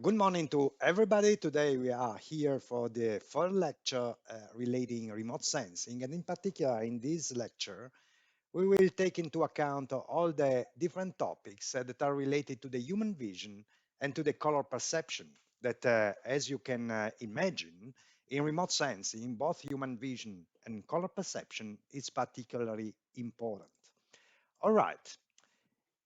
Good morning to everybody. Today we are here for the third lecture relating remote sensing, and in particular in this lecture we will take into account all the different topics that are related to the human vision and to the color perception that, as you can imagine, in remote sensing, both human vision and color perception is particularly important. All right.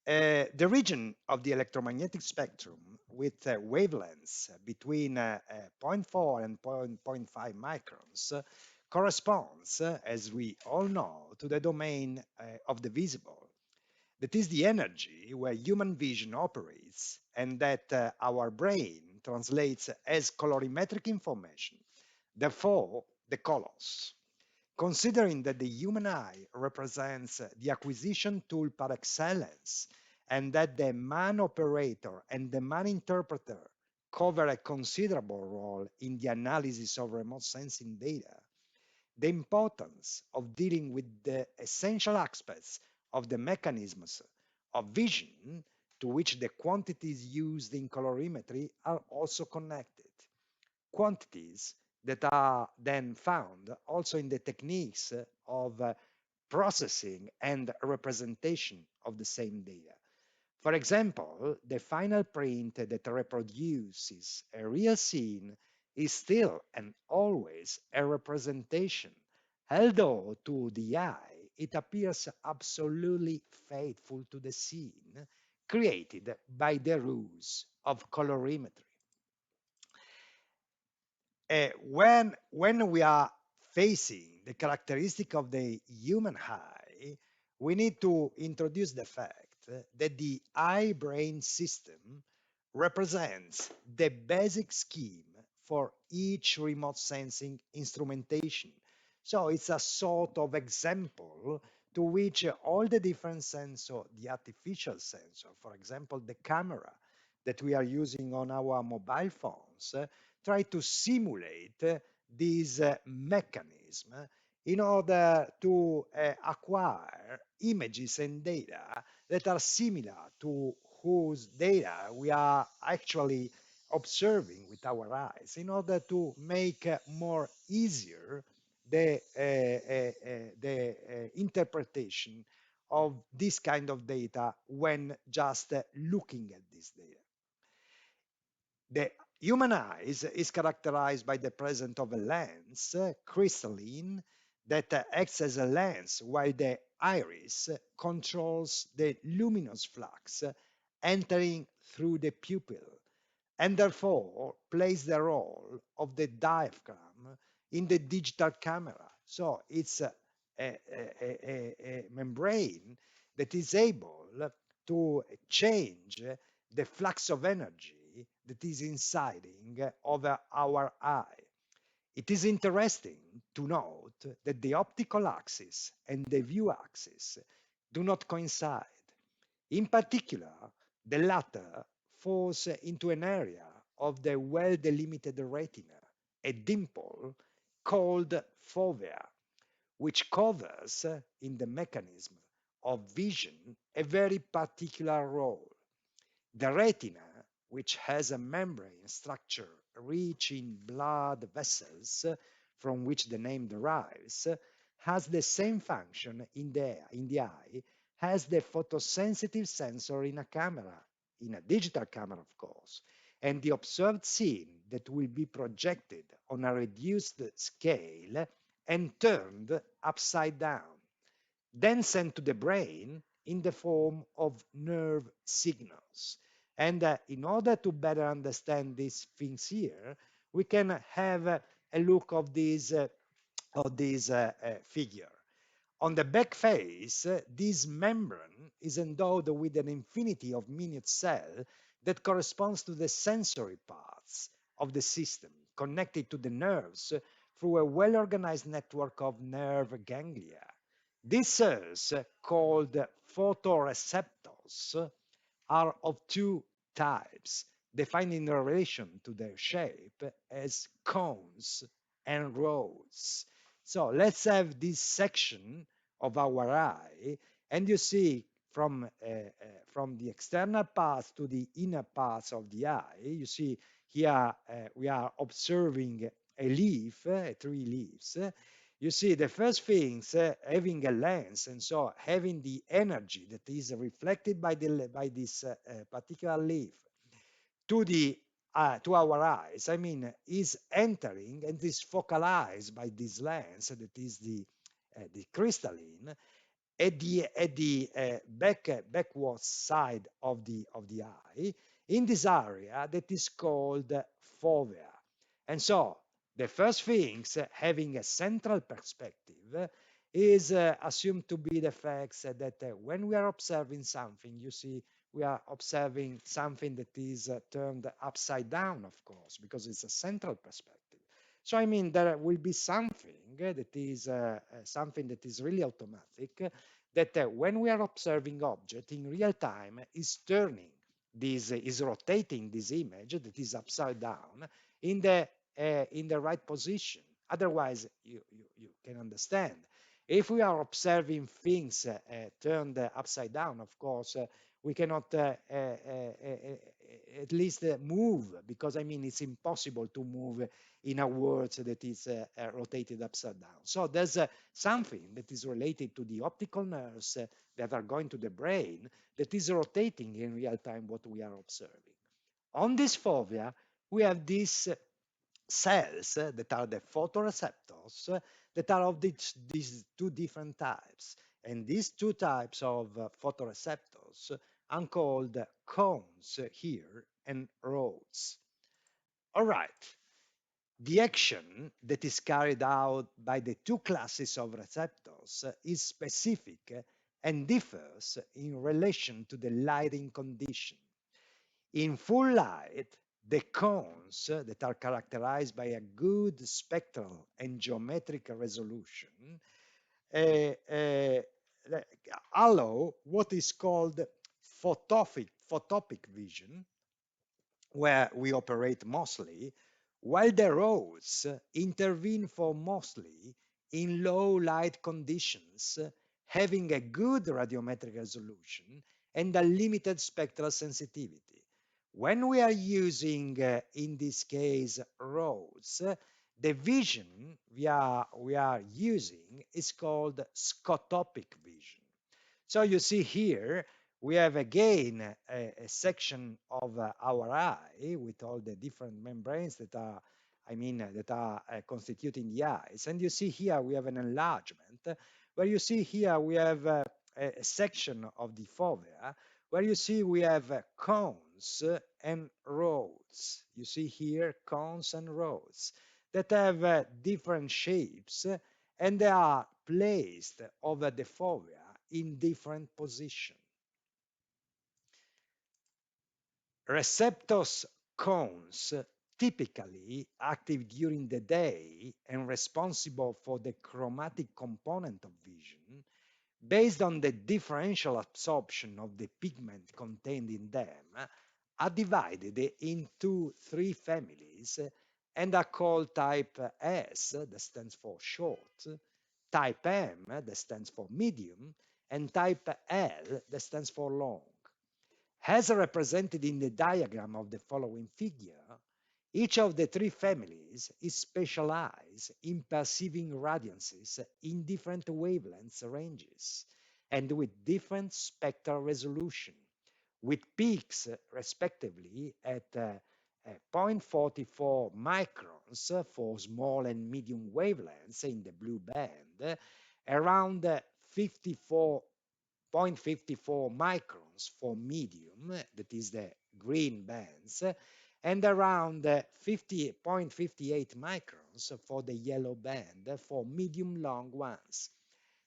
The region of the electromagnetic spectrum with wavelengths between zero point 0.4 and zero point 0.5 microns corresponds, as we all know, to the domain of the visible. That is the energy where human vision operates and that our brain translates as colorimetric information, therefore the colors. Considering that the human eye represents the acquisition tool par excellence and that the man operator and the man interpreter cover a considerable role in the analysis of remote sensing data, the importance of dealing with the essential aspects of the mechanisms of vision to which the quantities used in colorimetry are also connected. Quantities that are then found also in the techniques of processing and representation of the same data. For example, the final print that reproduces a real scene is still and always a representation, although to the eye it appears absolutely faithful to the scene created by the rules of colorimetry. When we are facing the characteristic of the human eye, we need to introduce the fact that the eye-brain system represents the basic scheme for each remote sensing instrumentation. So it's a sort of example to which all the different sensor, the artificial sensor, for example, the camera that we are using on our mobile phones, try to simulate this mechanism in order to acquire images and data that are similar to whose data we are actually observing with our eyes in order to make more easier the interpretation of this kind of data when just looking at this data. The human eyes is characterized by the presence of a lens, crystalline, that acts as a lens, while the iris controls the luminous flux entering through the pupil, and therefore plays the role of the diaphragm in the digital camera. So it's a membrane that is able to change the flux of energy that is insiding over our eye. It is interesting to note that the optical axis and the view axis do not coincide. In particular, the latter falls into an area of the well-delimited retina, a dimple called fovea, which covers in the mechanism of vision a very particular role. The retina, which has a membrane structure rich in blood vessels, from which the name derives, has the same function in the eye as the photosensitive sensor in a camera, in a digital camera, of course, and the observed scene that will be projected on a reduced scale and turned upside down, then sent to the brain in the form of nerve signals. And in order to better understand these things here, we can have a look of this figure. On the back face, this membrane is endowed with an infinity of minute cells that corresponds to the sensory parts of the system, connected to the nerves through a well-organized network of nerve ganglia. These cells, called photoreceptors, are of two types, defined in relation to their shape as cones and rods. So let's have this section of our eye, and you see from the external parts to the inner parts of the eye. You see here we are observing a leaf, three leaves. You see the first things having a lens, and so having the energy that is reflected by this particular leaf to the to our eyes, I mean, is entering and is focalized by this lens that is the crystalline at the backward side of the eye in this area that is called fovea. And so the first things having a central perspective is assumed to be the fact that when we are observing something, you see, we are observing something that is turned upside down, of course, because it's a central perspective. So I mean, there will be something that is really automatic, that when we are observing object in real time is turning this, is rotating this image that is upside down in the right position. Otherwise, you can understand. If we are observing things turned upside down, of course, we cannot at least move, because I mean it's impossible to move in a world that is rotated upside down. So there's something that is related to the optical nerves that are going to the brain that is rotating in real time what we are observing. On this fovea, we have these cells that are the photoreceptors that are of these two different types. And these two types of photoreceptors are called cones here and rods. All right. The action that is carried out by the two classes of receptors is specific and differs in relation to the lighting condition. In full light, the cones that are characterized by a good spectral and geometric resolution uh, uh, allow what is called photopic vision, where we operate mostly, while the roads intervene for mostly in low light conditions, having a good radiometric resolution and a limited spectral sensitivity. When we are using, in this case, roads, the vision we are using is called scotopic vision. So you see here, we have again a section of our eye with all the different membranes that are, that are constituting the eyes. And you see here, we have an enlargement where you see here, we have a section of the fovea where you see we have cones and rods. You see here cones and rods that have different shapes, and they are placed over the fovea in different positions. Receptors cones typically active during the day and responsible for the chromatic component of vision, based on the differential absorption of the pigment contained in them, are divided into three families and are called type S, that stands for short, type M, that stands for medium, and type L, that stands for long. As represented in the diagram of the following figure, each of the three families is specialized in perceiving radiances in different wavelength ranges and with different spectral resolution, with peaks respectively at 0.44 microns for small and medium wavelengths in the blue band, around 0.54 microns for medium, that is the green bands, and around 50.58 microns for the yellow band for medium long ones.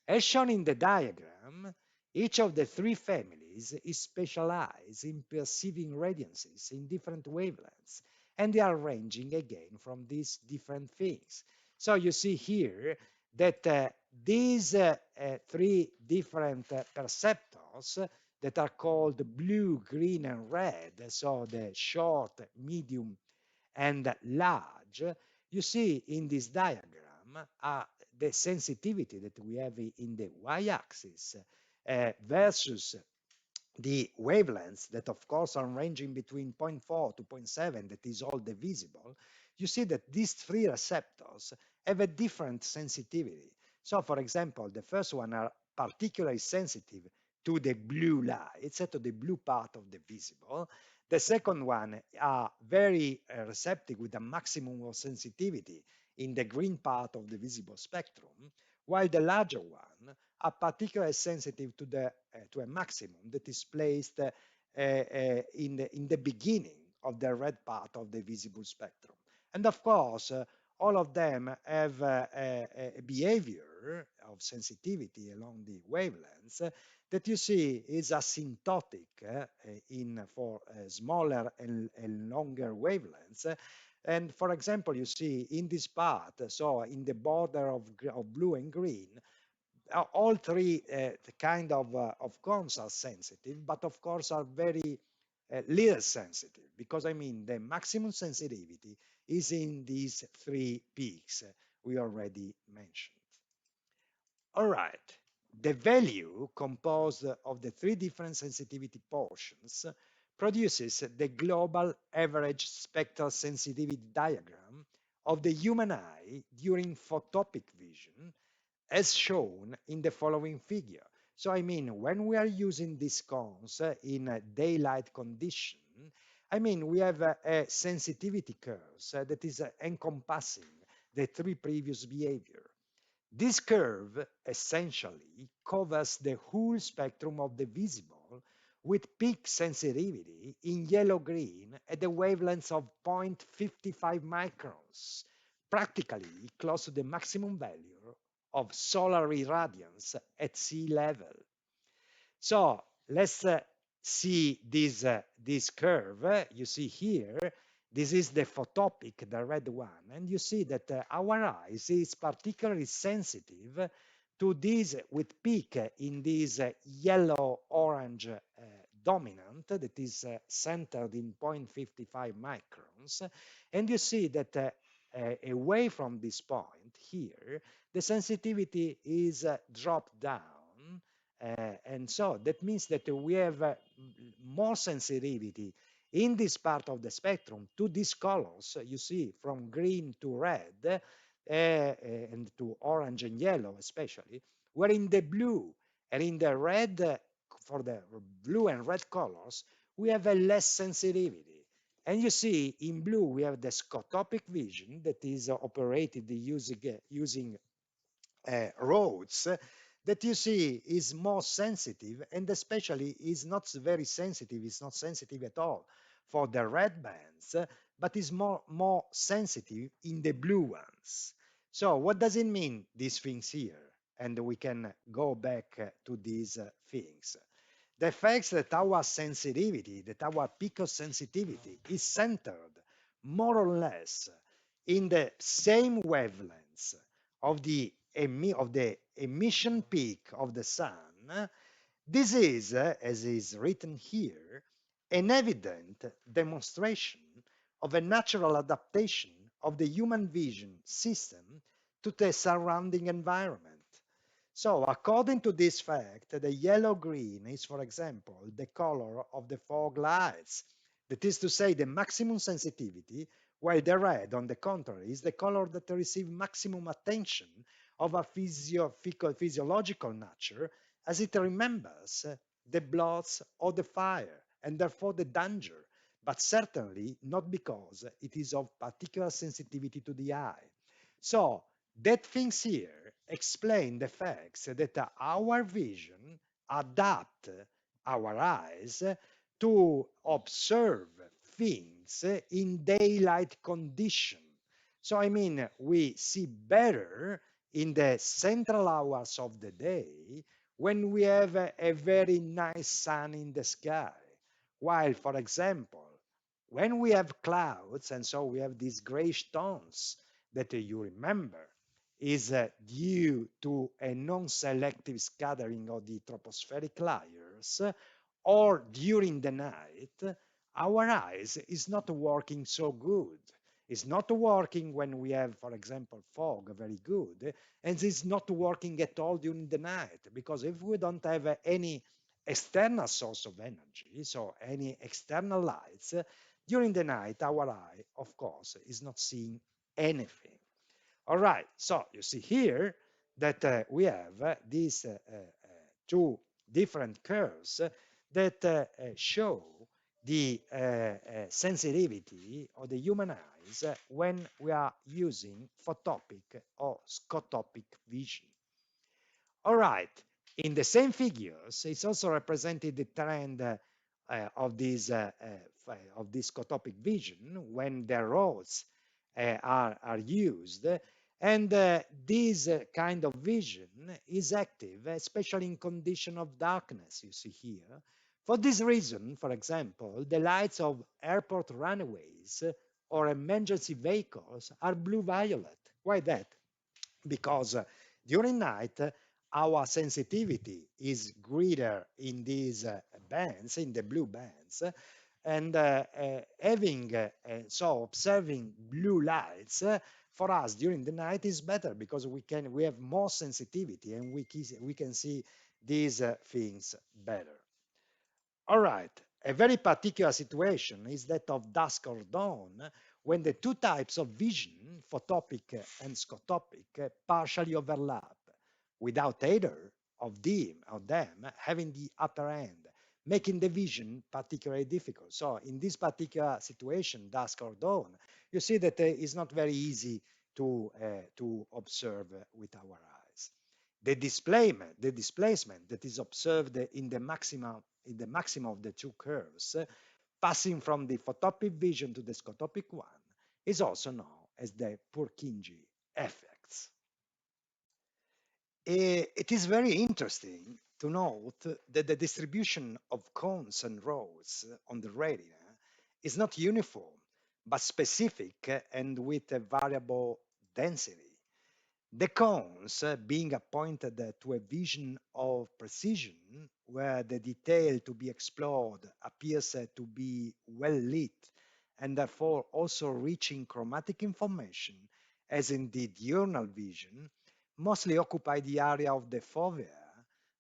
As shown in the diagram, each of the three families is specialized in perceiving radiances in different wavelengths, and they are ranging again from these different things. So you see here that these three different perceptors that are called blue, green, and red, so the short, medium, and large, you see in this diagram the sensitivity that we have in the y-axis versus the wavelengths that of course are ranging between zero point 0.4 to zero point 0.7, that is all the visible, you see that these three receptors have a different sensitivity. So for example, the first one are particularly sensitive to the blue light, to the blue part of the visible. The second one are very receptive with a maximum of sensitivity in the green part of the visible spectrum, while the larger one are particularly sensitive to a maximum that is placed in the beginning of the red part of the visible spectrum. And of course, all of them have a behavior of sensitivity along the wavelengths that you see is asymptotic for smaller and longer wavelengths. And for example, you see in this part, so in the border of blue and green, all three kind of cones are sensitive, but of course are very little sensitive, because I mean the maximum sensitivity is in these three peaks we already mentioned. All right, the value composed of the three different sensitivity portions produces the global average spectral sensitivity diagram of the human eye during photopic vision, as shown in the following figure. So I mean, when we are using these cones in a daylight condition, I mean, we have a sensitivity curves that is encompassing the three previous behavior. This curve essentially covers the whole spectrum of the visible with peak sensitivity in yellow-green at the wavelengths of 0.55 microns, practically close to the maximum value of solar irradiance at sea level. So let's see this curve. You see here, this is the photopic, the red one, and you see that our eyes is particularly sensitive to this with peak in this yellow-orange dominant that is centered in 0.55 microns. And you see that away from this point here, the sensitivity is dropped down. And so that means that we have more sensitivity in this part of the spectrum to these colors, you see, from green to red, and to orange and yellow especially, where in the blue and in the red, for the blue and red colors, we have a less sensitivity. And you see, in blue, we have the scotopic vision that is operated using roads that you see is more sensitive, and especially is not very sensitive, is not sensitive at all for the red bands, but is more sensitive in the blue ones. So what does it mean, these things here? And we can go back to these things. The fact that our sensitivity, that our peak of sensitivity is centered more or less in the same wavelengths of the emission peak of the sun, this is, as is written here, an evident demonstration of a natural adaptation of the human vision system to the surrounding environment. So according to this fact, the yellow-green is, for example, the color of the fog lights. That is to say, the maximum sensitivity, while the red, on the contrary, is the color that receives maximum attention of a physiological nature, as it remembers the blots or the fire, and therefore the danger, but certainly not because it is of particular sensitivity to the eye. So that things here explain the facts that our vision adapt our eyes to observe things in daylight condition. So I mean, we see better in the central hours of the day when we have a very nice sun in the sky. While, for example, when we have clouds, and so we have these grayish tones that you remember, is due to a non-selective scattering of the tropospheric layers, or during the night, our eyes is not working so good. It's not working when we have, for example, fog, very good, and it's not working at all during the night, because if we don't have any external source of energy, so any external lights, during the night, our eye, of course, is not seeing anything. All right, so you see here that we have these two different curves that show the sensitivity of the human eyes when we are using photopic or scotopic vision. All right, in the same figures, it's also represented the trend of this scotopic vision when the rods are used. And this kind of vision is active, especially in condition of darkness, you see here. For this reason, for example, the lights of airport runways or emergency vehicles are blue-violet. Why that? Because during night, our sensitivity is greater in these bands, in the blue bands, and so observing blue lights for us during the night is better because we have more sensitivity and we can see these things better. All right, a very particular situation is that of dusk or dawn, when the two types of vision, photopic and scotopic, partially overlap, without either of them having the upper hand, making the vision particularly difficult. So in this particular situation, dusk or dawn, you see that it's not very easy to observe with our eyes. The displacement that is observed in the maximum of the two curves, passing from the photopic vision to the scotopic one, is also known as the Purkinje effects. It is very interesting to note that the distribution of cones and rows on the retina is not uniform, but specific and with a variable density. The cones being appointed to a vision of precision, where the detail to be explored appears to be well lit and therefore also reaching chromatic information, as in the diurnal vision, mostly occupy the area of the fovea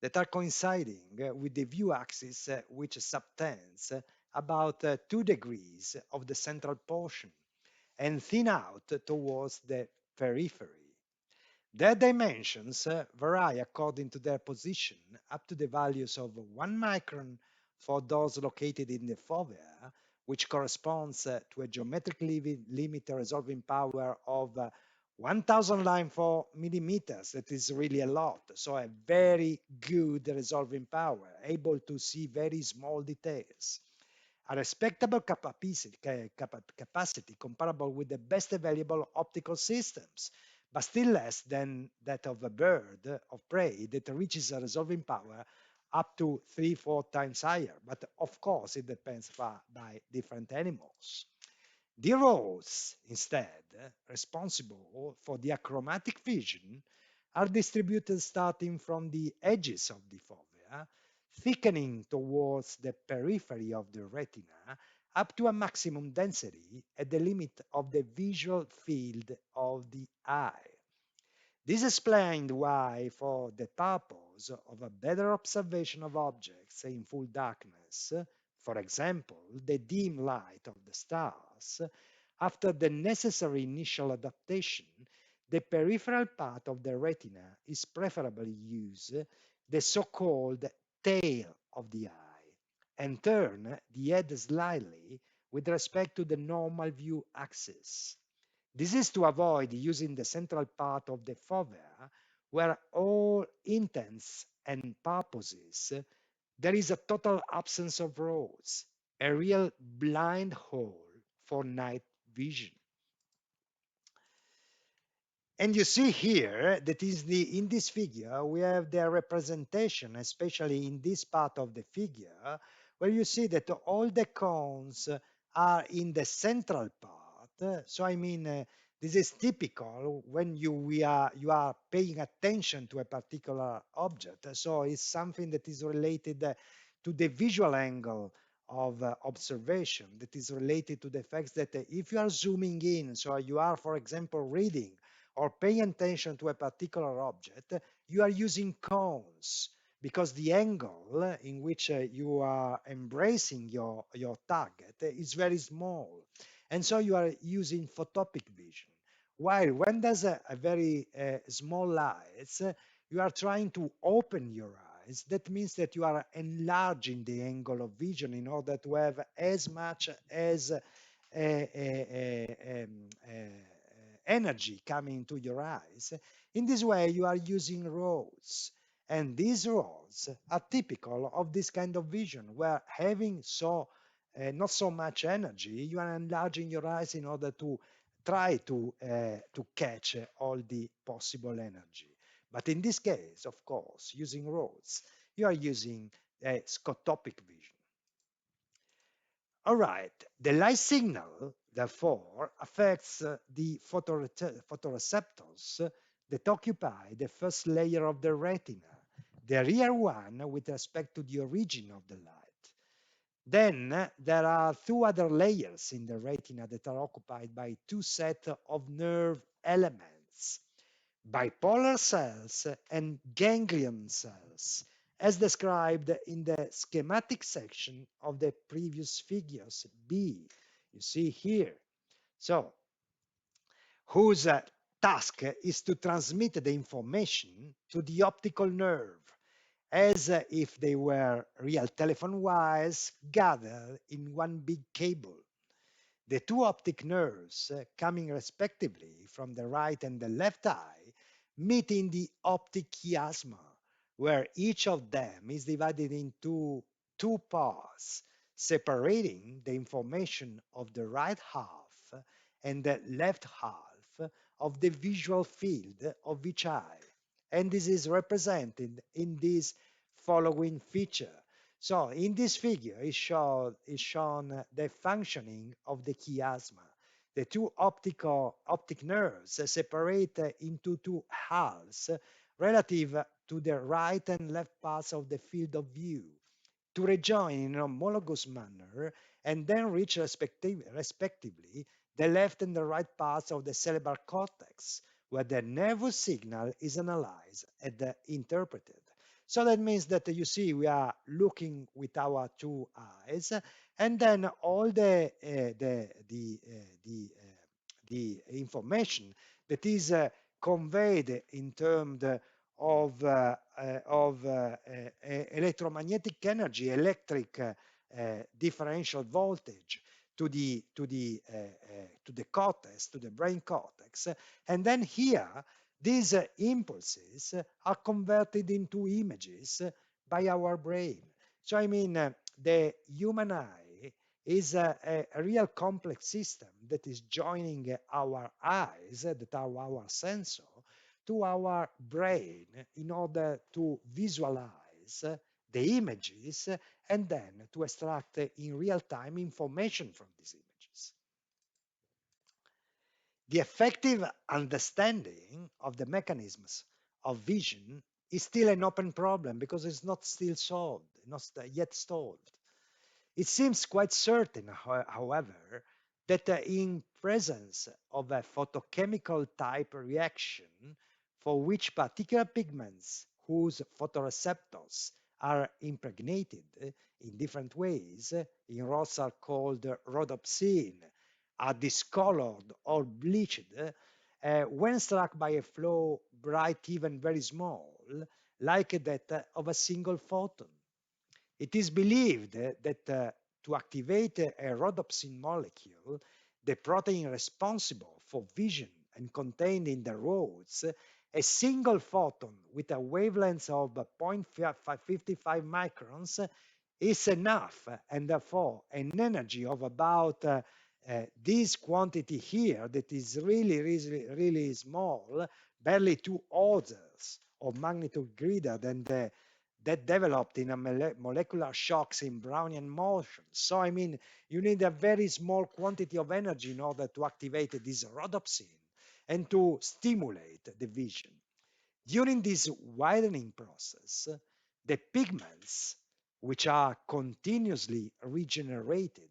that are coinciding with the view axis, which subtends about 2 degrees of the central portion and thin out towards the periphery. Their dimensions vary according to their position, up to the values of 1 micron for those located in the fovea, which corresponds to a geometrically limited resolving power of 1000 line 4 millimeters. That is really a lot. So a very good resolving power, able to see very small details. A respectable capacity comparable with the best available optical systems, but still less than that of a bird of prey that reaches a resolving power up to 3-4 times higher. But of course, it depends by different animals. The rows, instead, responsible for the achromatic vision, are distributed starting from the edges of the fovea, thickening towards the periphery of the retina up to a maximum density at the limit of the visual field of the eye. This explained why, for the purpose of a better observation of objects in full darkness, for example, the dim light of the stars, after the necessary initial adaptation, the peripheral part of the retina is preferably used, the so-called tail of the eye, and turn the head slightly with respect to the normal view axis. This is to avoid using the central part of the fovea, where all intents and purposes there is a total absence of roads, a real blind hole for night vision. And you see here that is in this figure, we have the representation, especially in this part of the figure, where you see that all the cones are in the central part. So I mean, this is typical when you are paying attention to a particular object. So it's something that is related to the visual angle of observation, that is related to the fact that if you are zooming in, so you are, for example, reading or paying attention to a particular object, you are using cones because the angle in which you are embracing your target is very small. And so you are using photopic vision. While when there's a very small light, you are trying to open your eyes. That means that you are enlarging the angle of vision in order to have as much as energy coming to your eyes. In this way, you are using rods. And these rods are typical of this kind of vision, where having not so much energy, you are enlarging your eyes in order to try to catch all the possible energy. But in this case, of course, using rods, you are using scotopic vision. All right, the light signal, therefore, affects the photoreceptors that occupy the first layer of the retina, the rear one with respect to the origin of the light. Then there are two other layers in the retina that are occupied by two sets of nerve elements, bipolar cells and ganglion cells, as described in the schematic section of the previous figures B. You see here. So, whose task is to transmit the information to the optical nerve, as if they were real telephone wires gathered in one big cable. The two optic nerves, coming respectively from the right and the left eye, meet in the optic chiasma, where each of them is divided into two parts, separating the information of the right half and the left half of the visual field of each eye. And this is represented in this following feature. So in this figure is shown the functioning of the chiasma. The two optic nerves separate into two halves relative to the right and left parts of the field of view to rejoin in an homologous manner and then reach respectively the left and the right parts of the cerebral cortex, where the nervous signal is analyzed and interpreted. So that means that you see we are looking with our two eyes, and then all the information that is conveyed in terms of electromagnetic energy, electric differential voltage to the cortex, to the brain cortex, and then here these impulses are converted into images by our brain. So I mean, the human eye is a real complex system that is joining our eyes, that are our sensor, to our brain in order to visualize the images and then to extract in real time information from these images. The effective understanding of the mechanisms of vision is still an open problem because it's not still solved, not yet solved. It seems quite certain, however, that in presence of a photochemical type reaction for which particular pigments whose photoreceptors are impregnated in different ways, in rods are called rhodopsin, are discolored or bleached, when struck by a flow bright, even very small, like that of a single photon. It is believed that to activate a rhodopsin molecule, the protein responsible for vision and contained in the rods, a single photon with a wavelength of 0.55 microns is enough, and therefore an energy of about this quantity here that is really small, barely 2 orders of magnitude greater than that developed in a molecular shocks in Brownian motion. So, I mean, you need a very small quantity of energy in order to activate this rhodopsin and to stimulate the vision. During this widening process, the pigments, which are continuously regenerated,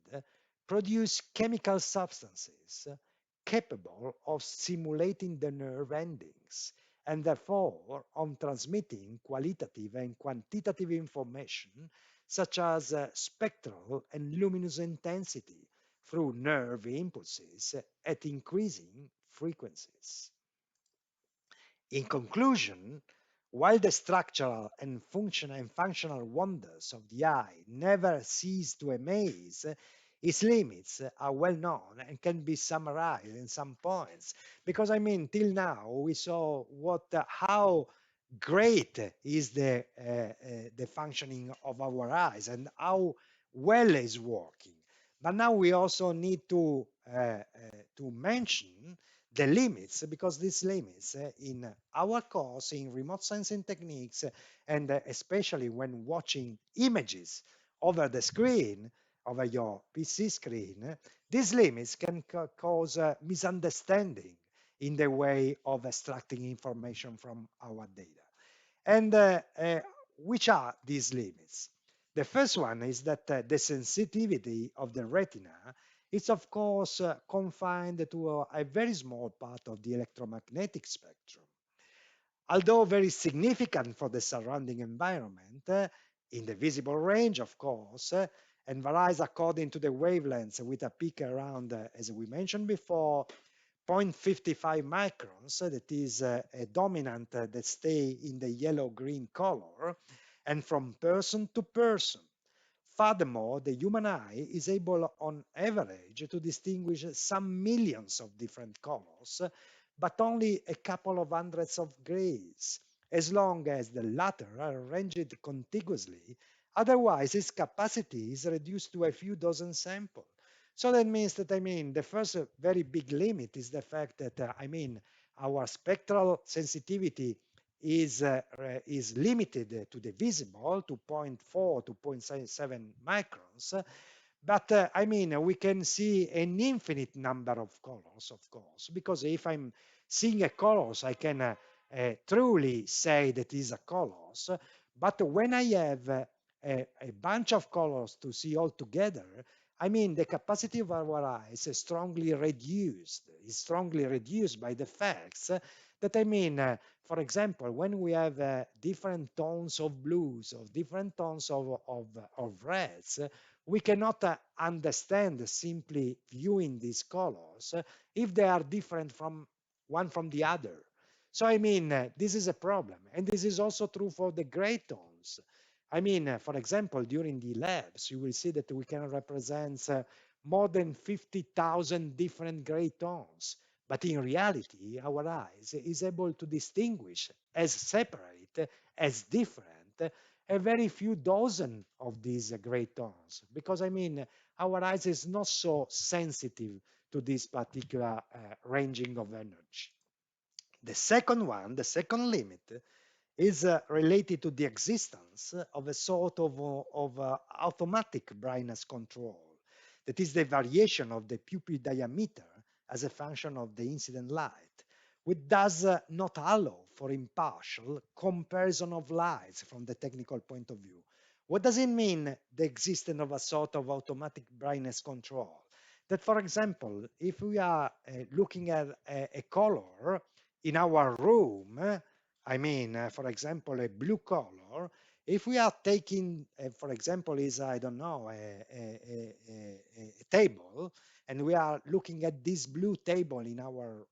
produce chemical substances capable of stimulating the nerve endings and therefore on transmitting qualitative and quantitative information such as spectral and luminous intensity through nerve impulses at increasing frequencies. In conclusion, while the structural and functional wonders of the eye never cease to amaze, its limits are well known and can be summarized in some points. Because till now we saw how great is the functioning of our eyes and how well is working. But now we also need to mention the limits, because these limits in our course in remote sensing techniques, and especially when watching images over the screen, over your PC screen, these limits can cause misunderstanding in the way of extracting information from our data. And which are these limits? The first one is that the sensitivity of the retina is, of course, confined to a very small part of the electromagnetic spectrum. Although very significant for the surrounding environment, in the visible range, of course, and varies according to the wavelengths with a peak around, as we mentioned before, 0.55 microns, that is a dominant that stay in the yellow-green color, and from person to person. Furthermore, the human eye is able on average to distinguish some millions of different colors, but only a couple of hundreds of grays, as long as the latter are arranged contiguously. Otherwise, its capacity is reduced to a few dozen samples. So that means that, the first very big limit is the fact that, our spectral sensitivity is limited to the visible, to zero point 0.4 to 0.7 microns. But we can see an infinite number of colors, of course, because if I'm seeing a colors, I can truly say that is a colors. But when I have a bunch of colors to see all together, the capacity of our eyes is strongly reduced. Is strongly reduced by the facts that for example, when we have different tones of blues, or different tones of reds, we cannot understand simply viewing these colors if they are different from one from the other. So this is a problem, and this is also true for the gray tones. For example, during the labs, you will see that we can represent more than 50,000 different gray tones. But in reality, our eyes is able to distinguish as separate, as different, a very few dozen of these gray tones. Because our eyes is not so sensitive to this particular ranging of energy. The second one, the second limit, is related to the existence of a sort of automatic brightness control. That is the variation of the pupil diameter as a function of the incident light, which does not allow for impartial comparison of lights from the technical point of view. What does it mean, the existence of a sort of automatic brightness control? That, for example, if we are looking at a color in our room, for example, a blue color, if we are taking, for example, I don't know, a table, and we are looking at this blue table in our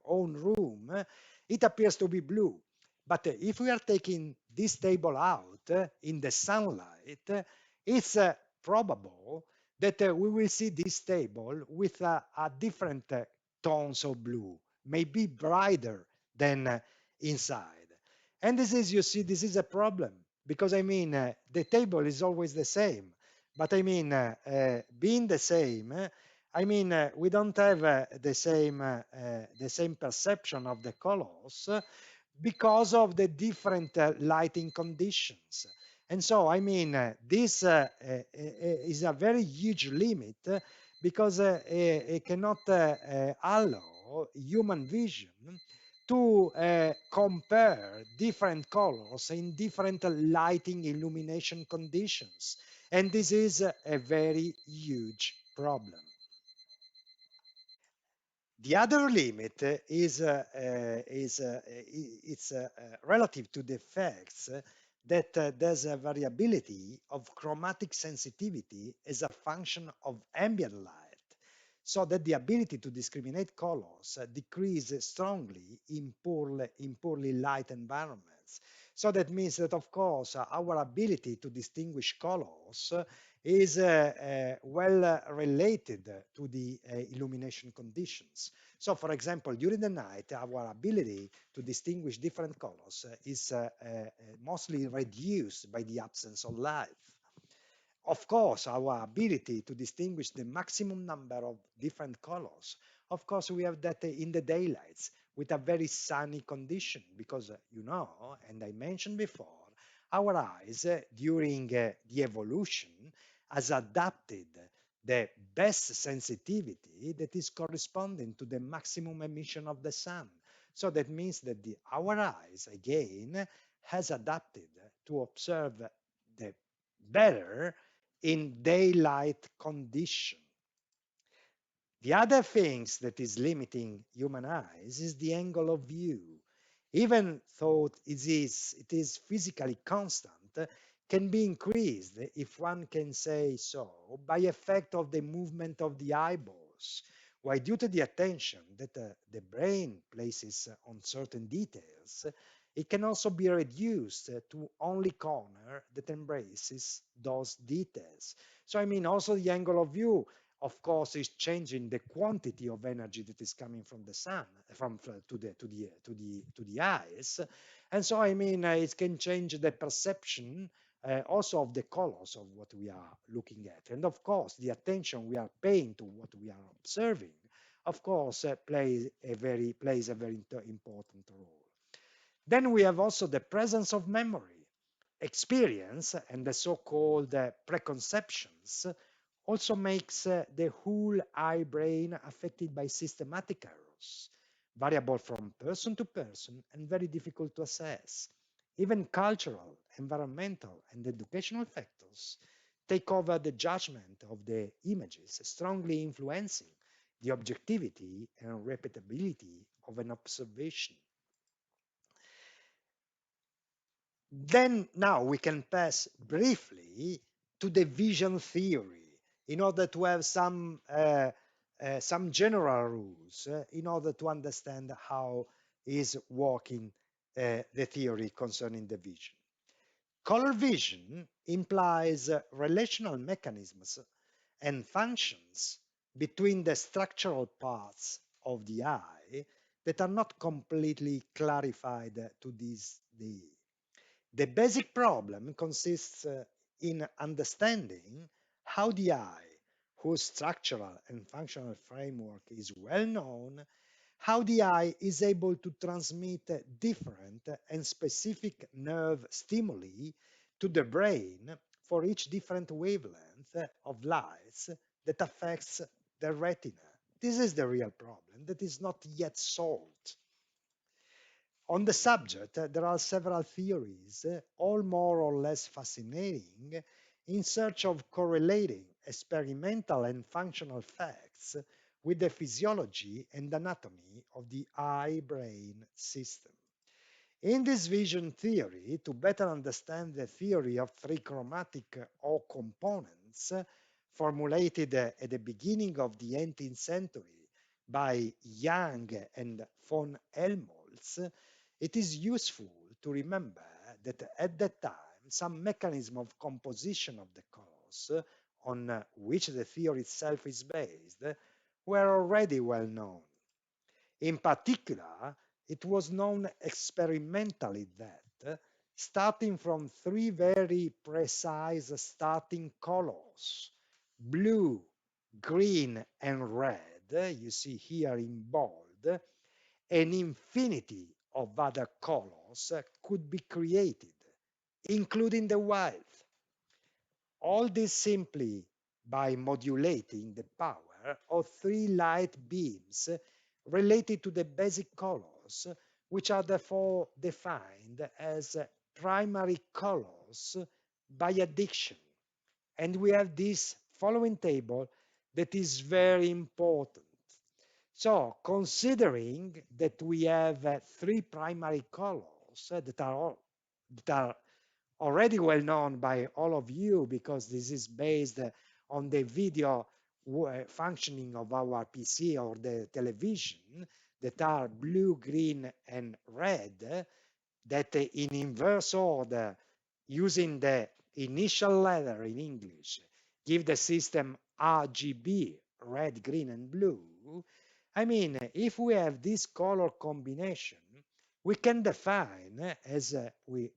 own room, it appears to be blue. But if we are taking this table out in the sunlight, it's probable that we will see this table with a different tones of blue, maybe brighter than inside. And this is, you see, this is a problem, because the table is always the same. But being the same, we don't have the same perception of the colors because of the different lighting conditions. And so, this is a very huge limit because it cannot allow human vision to compare different colors in different lighting illumination conditions. And this is a very huge problem. The other limit it's relative to the effects that there's a variability of chromatic sensitivity as a function of ambient light, so that the ability to discriminate colors decreases strongly in poorly light environments. So that means that, of course, our ability to distinguish colors is well related to the illumination conditions. So, for example, during the night, our ability to distinguish different colors is mostly reduced by the absence of light. Of course, our ability to distinguish the maximum number of different colors, of course, we have that in the daylights with a very sunny condition, because you know, and I mentioned before, our eyes during the evolution has adapted the best sensitivity that is corresponding to the maximum emission of the sun. So that means that our eyes, again, has adapted to observe the better in daylight condition. The other things that is limiting human eyes is the angle of view. Even though it is physically constant, can be increased, if one can say so, by effect of the movement of the eyeballs, why due to the attention that the brain places on certain details, it can also be reduced to only corner that embraces those details. So I mean, also the angle of view, of course, is changing the quantity of energy that is coming from the sun, to the eyes, and so I mean, it can change the perception also of the colors of what we are looking at, and of course, the attention we are paying to what we are observing, of course, plays a very important role. Then we have also the presence of memory, experience, and the so-called preconceptions also makes the whole eye brain affected by systematic errors, variable from person to person and very difficult to assess. Even cultural, environmental, and educational factors take over the judgment of the images, strongly influencing the objectivity and repeatability of an observation. Then now we can pass briefly to the vision theory in order to have some general rules in order to understand how is working the theory concerning the vision. Color vision implies relational mechanisms and functions between the structural parts of the eye that are not completely clarified to this day. The basic problem consists in understanding how the eye, whose structural and functional framework is well known, how the eye is able to transmit different and specific nerve stimuli to the brain for each different wavelength of lights that affects the retina. This is the real problem that is not yet solved. On the subject, there are several theories, all more or less fascinating, in search of correlating experimental and functional facts with the physiology and anatomy of the eye-brain system. In this vision theory, to better understand the theory of three chromatic O components formulated at the beginning of the 18th century by Young and von Helmholtz, it is useful to remember that at that time some mechanism of composition of the colors on which the theory itself is based were already well known. In particular, it was known experimentally that, starting from three very precise starting colors, blue, green, and red, you see here in bold, an infinity of other colors could be created, including the white. All this simply by modulating the power of three light beams related to the basic colors, which are therefore defined as primary colors by addition. And we have this following table that is very important. So considering that we have three primary colors that are already well known by all of you because this is based on the video functioning of our PC or the television that are blue, green, and red, that in inverse order, using the initial letter in English, give the system RGB, red, green, and blue. I mean, if we have this color combination, we can define as we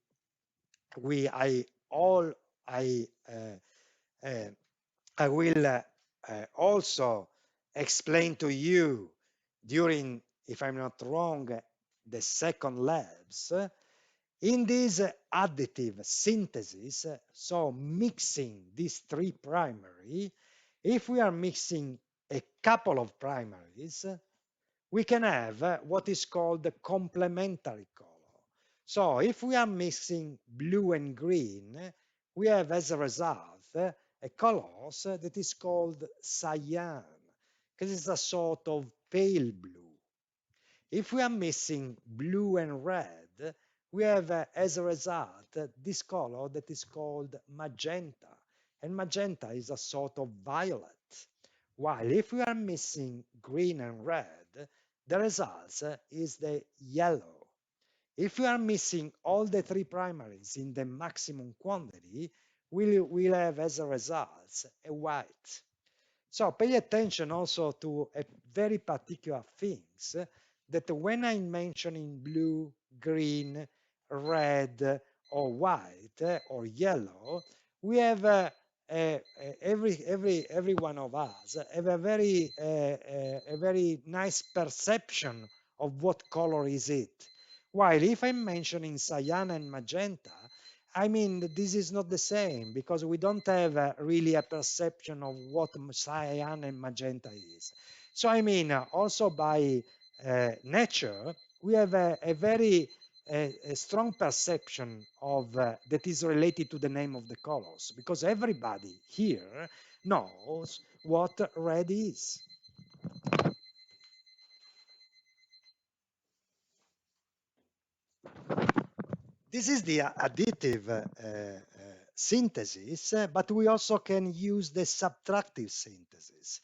I all uh, I will also explain to you during, if I'm not wrong, the second labs. In this additive synthesis, so mixing these three primary, if we are mixing a couple of primaries, we can have what is called the complementary color. So if we are mixing blue and green, we have as a result a color that is called cyan, because it's a sort of pale blue. If we are mixing blue and red, we have as a result this color that is called magenta, and magenta is a sort of violet. While if we are missing green and red, the result is the yellow. If we are missing all the three primaries in the maximum quantity, we'll have as a result a white. So pay attention also to a very particular things that when I'm mentioning blue, green, red, or white or yellow, we have every one of us have a very nice perception of what color is it. While if I'm mentioning cyan and magenta, I mean, this is not the same because we don't have really a perception of what cyan and magenta is. So, I mean, also by nature, we have a very a strong perception of that is related to the name of the colors because everybody here knows what red is. This is the additive synthesis, but we also can use the subtractive synthesis.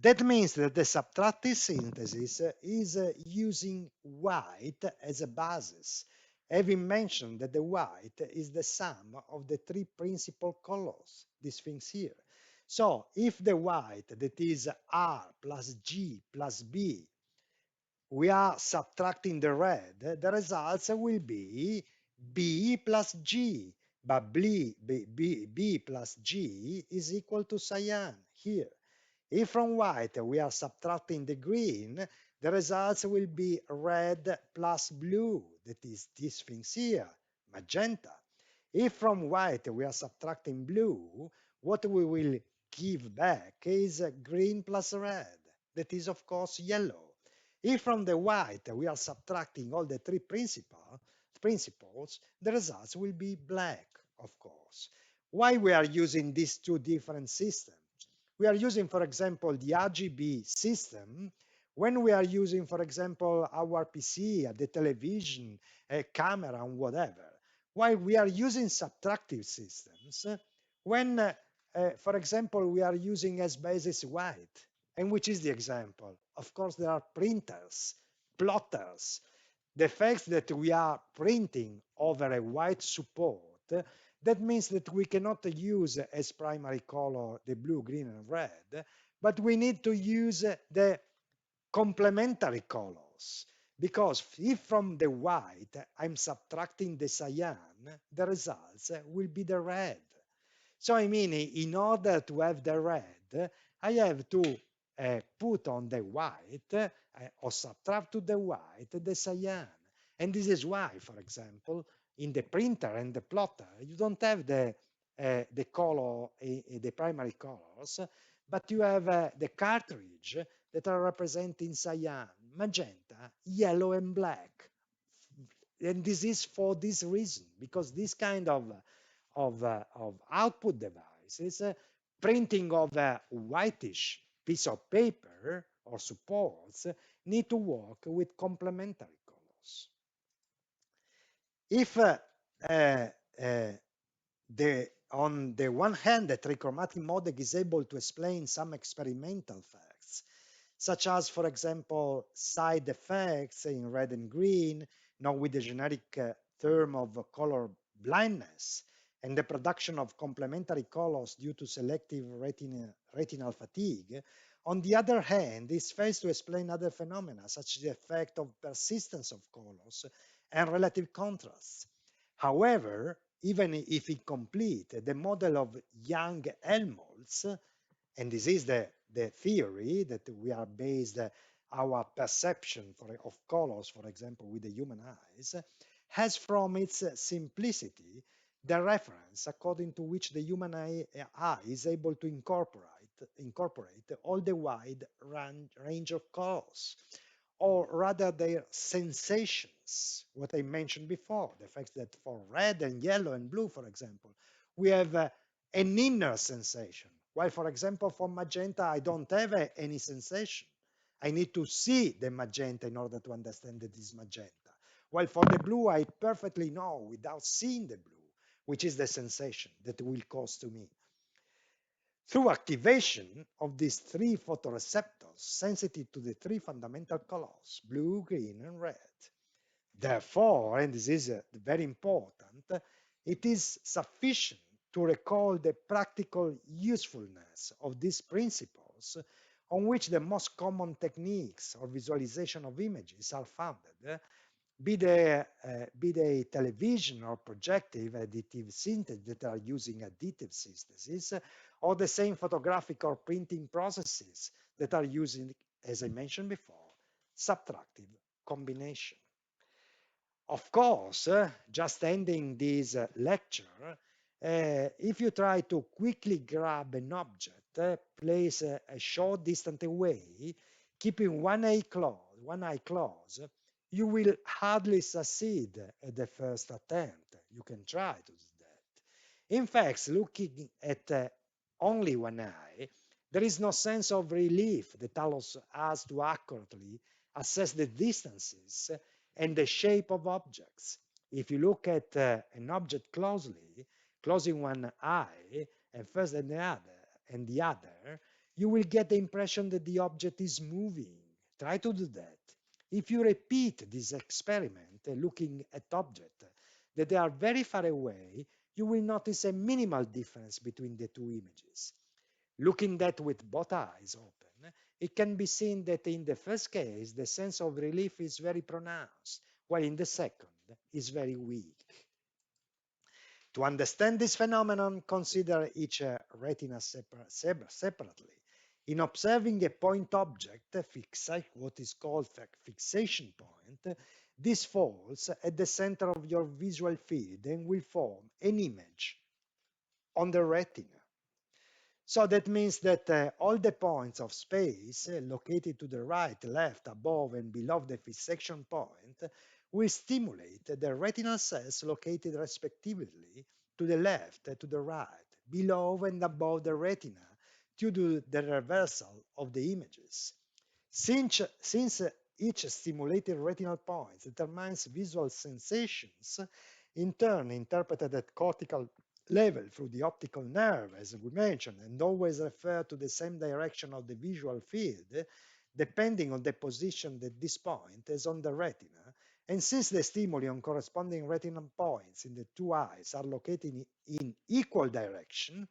That means that the subtractive synthesis is using white as a basis, having mentioned that the white is the sum of the three principal colors, these things here. So if the white that is R plus G plus B, we are subtracting the red, the results will be B plus G, but B plus G is equal to cyan here. If from white we are subtracting the green, the results will be red plus blue, that is these things here, magenta. If from white we are subtracting blue, what we will give back is green plus red, that is of course yellow. If from the white we are subtracting all the three principles, the results will be black, of course. Why we are using these two different systems? We are using, for example, the RGB system when we are using, for example, our PC, the television, a camera, and whatever. Why we are using subtractive systems when, for example, we are using as basis white. And which is the example? Of course, there are printers, plotters. The fact that we are printing over a white support, that means that we cannot use as primary color the blue, green, and red, but we need to use the complementary colors. Because if from the white I'm subtracting the cyan, the results will be the red. So I mean, in order to have the red, I have to put on the white or subtract to the white the cyan. And this is why, for example, in the printer and the plotter, you don't have the color, the primary colors, but you have the cartridge that are representing cyan, magenta, yellow, and black. And this is for this reason, because this kind of output devices, printing of a whitish piece of paper or supports need to work with complementary colors. If on the one hand, the trichromatic model is able to explain some experimental facts, such as, for example, side effects in red and green, not with the generic term of color blindness, and the production of complementary colors due to selective retinal fatigue. On the other hand, it fails to explain other phenomena, such as the effect of persistence of colors and relative contrasts. However, even if incomplete, the model of Young-Helmholtz, and this is the theory that we are based our perception of colors, for example, with the human eyes, has from its simplicity the reference according to which the human eye is able to incorporate all the wide range of colors, or rather their sensations, what I mentioned before, the fact that for red and yellow and blue, for example, we have an inner sensation, while, for example, for magenta, I don't have any sensation. I need to see the magenta in order to understand that it is magenta. While for the blue, I perfectly know without seeing the blue, which is the sensation that will cause to me. Through activation of these three photoreceptors sensitive to the three fundamental colors, blue, green, and red. Therefore, and this is very important, it is sufficient to recall the practical usefulness of these principles on which the most common techniques of visualization of images are founded, be they television or projective additive synthesis that are using additive synthesis, or the same photographic or printing processes that are using, as I mentioned before, subtractive combination. Of course, just ending this lecture, if you try to quickly grab an object, place a short distance away, keeping one eye closed, you will hardly succeed at the first attempt. You can try to do that. In fact, looking at only one eye, there is no sense of relief that allows us to accurately assess the distances and the shape of objects. If you look at an object closely, closing one eye and first and the other, you will get the impression that the object is moving. Try to do that. If you repeat this experiment, looking at objects that they are very far away, you will notice a minimal difference between the two images. Looking that with both eyes open, it can be seen that in the first case, the sense of relief is very pronounced, while in the second is very weak. To understand this phenomenon, consider each retina separately. In observing a point object, what is called fixation point, this falls at the center of your visual field and will form an image on the retina. So that means that all the points of space located to the right, left, above, and below the fixation point will stimulate the retinal cells located respectively to the left, to the right, below and above the retina due to the reversal of the images. Since each stimulated retinal point determines visual sensations, in turn interpreted at cortical level through the optical nerve, as we mentioned, and always refer to the same direction of the visual field, depending on the position that this point is on the retina. And since the stimuli on corresponding retinal points in the two eyes are located in equal direction,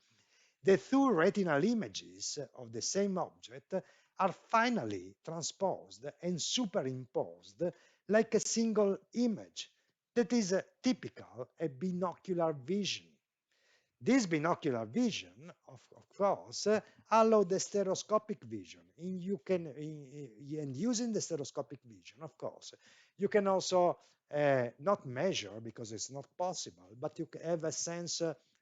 the two retinal images of the same object are finally transposed and superimposed like a single image that is typical of binocular vision. This binocular vision, of course, allows the stereoscopic vision. And using the stereoscopic vision, of course, you can also not measure because it's not possible, but you have a sense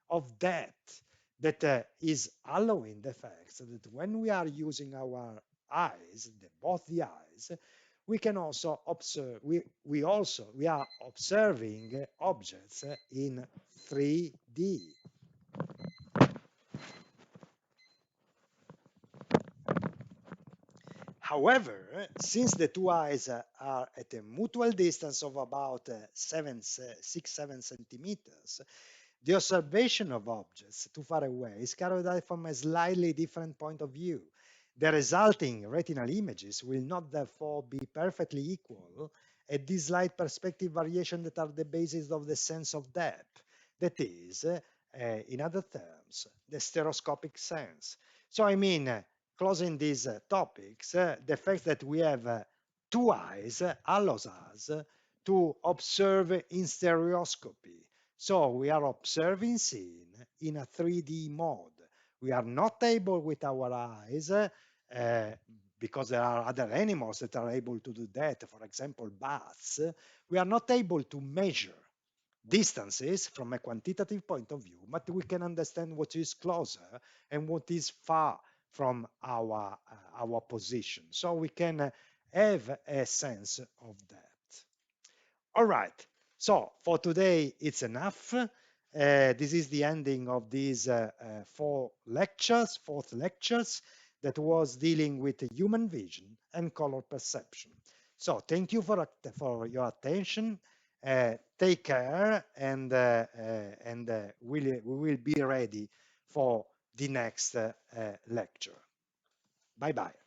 of depth that is allowing the fact that when we are using our eyes, both the eyes, we can also observe. We are observing objects in 3D. However, since the two eyes are at a mutual distance of about 7 centimeters, the observation of objects too far away is carried out from a slightly different point of view. The resulting retinal images will not therefore be perfectly equal at these slight perspective variations that are the basis of the sense of depth. That is, in other terms, the stereoscopic sense. So I mean, closing these topics, the fact that we have two eyes allows us to observe in stereoscopy. So we are observing scene in a 3D mode. We are not able with our eyes, because there are other animals that are able to do that, for example, bats, we are not able to measure distances from a quantitative point of view, but we can understand what is closer and what is far from our position. So we can have a sense of that. All right. So for today, it's enough. This is the ending of these fourth lectures that was dealing with human vision and color perception. So thank you for your attention. Take care, and we will be ready for the next lecture. Bye bye.